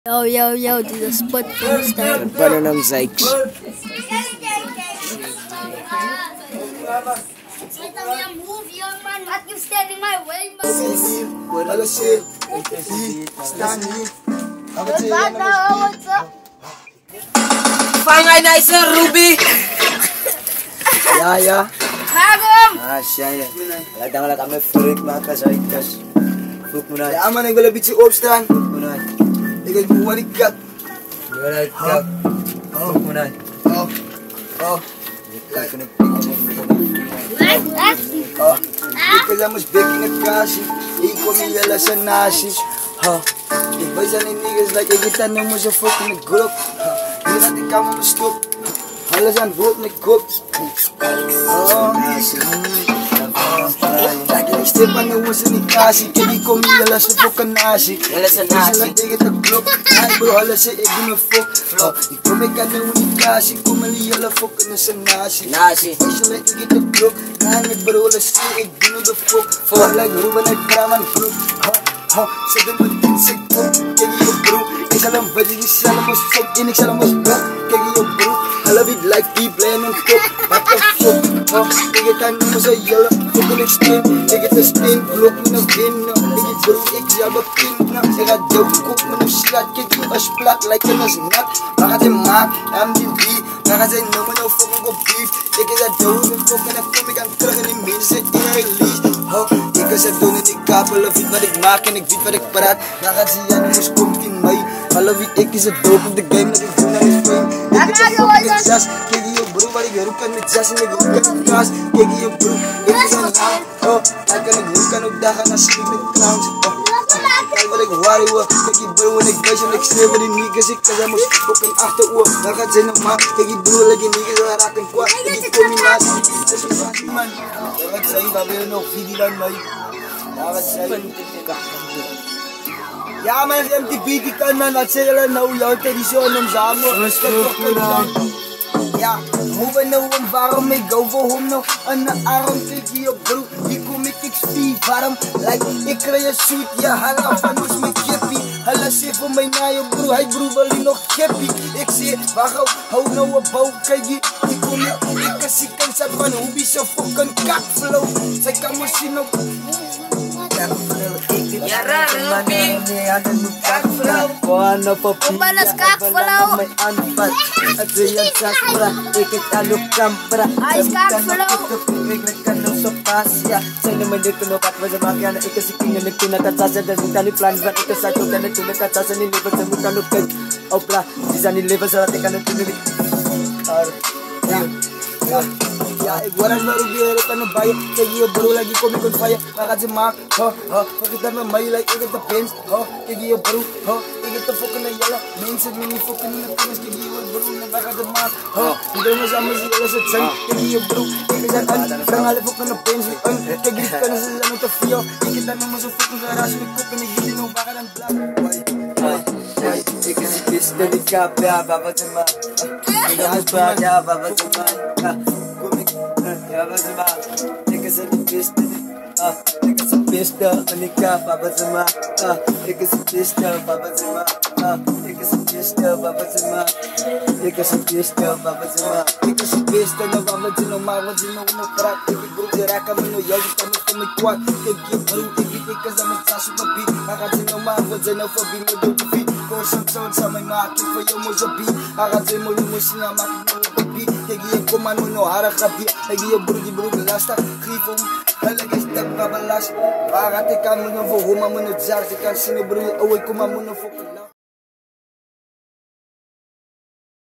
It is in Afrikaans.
Yo, dit is spot staan. Bananam Zykes. Pangai nice Ruby. Ya. Kagum. Siya yan. Ladang kami freak mga Zykes. Fuk muna. Ya man, ang galabit si Obstan. Fuk muna. Ikaw buwalig ka. Alright, Fuk muna. Ikaw mas baking at kasi. Ikaw niyala sa nasi. Iba sa ninigas like ikitan na mo sa fucking group. Hindi natin ka mo stop. Halasan vote na cook. Stepan na wasa ni kasi kaya ko miyala sa fucking nasi. Yala sa nasi. Like ikita group. Ay bro halas sa egin na fuck. Ikaw may kanang ni kasi kumaliyala fucking na sa nasi. Nasi. Like ikita group. Ay bro halas sa egin na the fuck. Like ruba na kraman bro. Sa din sa group. Kaya bro. Isa lang bali isa lang mas fuck. Inik sa lang mas bro. Kaya bro. I love it like deep land and top. What the fuck? Ikita na mo sa yala. Fucking extreme. Ikita spin. Block mo na bin. Ikita bro. Ikita pin na. Ika daw cook mo na silat. Kaya as black like a nas nut. Baka mak. I'm the beat. Baka naman na fucking go beef. Ikita daw yung fucking na kumik. Ang traga ni min sa i-release. Ika sa daw na ni couple of it. Madig mak. Nag-beat madig parat. Baka siya na mas kumkin may. I love it. Ika sa daw of the game. Nag-beat na is fame. Just kegi yo bro bari garu kan just negu kan gas kegi yo bro it's on now I can go kan udah kan sleeping crowns I balik wari wa kegi bro when I guys like seven in niggas ik kaza mus bukan after wa nakat zena ma kegi bro lagi niggas arakan kwa kegi komi nas man nakat sai babe no vidilan mai nakat sai ya man MTV kan man at sila na uyaw tradisyon ng zamo ya moving no one varum me go for home no an aram kiki yo bro di ko me XP varum like ikra ya shoot ya hala fanus me kepi hala se for my na yo bro hay bro bali no kepi exe baka how no about kay di ko me ikasikan sa panu bisa fucking cut flow sa kamusino Yara Ruby. Pembalas kak flow. Ais kak flow. Ya, iguanas baru biar kan bayar kayak bro lagi komik on fire makasih mak kita na may like kita pens kayak bro kita fucking na yala means mini fucking na pens kayak bro na makasih mak kita na sama si yala sa chan kayak bro kita kan kangal fucking na pens kayak kan sa ano to fio kita na mo sa fucking garage ni fucking ni gili no baka ng black Ikasi bis dari kape baba cuma. Ida hasba ya baba cuma. Ya baba cuma. Ikasi bis ikasi bis dari baba cuma. Ikasi bis baba cuma. Ikasi bis baba cuma. Ikasi bis baba cuma. Ikasi bis na baba cuma mawa cuma no prak kayak bro jera kami no yagi kami kami kuat kayak bro ikasi na magsasu na beat makasih no mawa cuma for being a dope beat Korsong sa may maki for yung mo sa beat Akadze mo yung musi nga maki mo yung beat Kegi yung kumano no harak ka beat Kegi yung bro lasta Krifong halagay step kabalas Bakate ka mo no vo huma mo no jar Sikan sinibro yung away kumamuno fo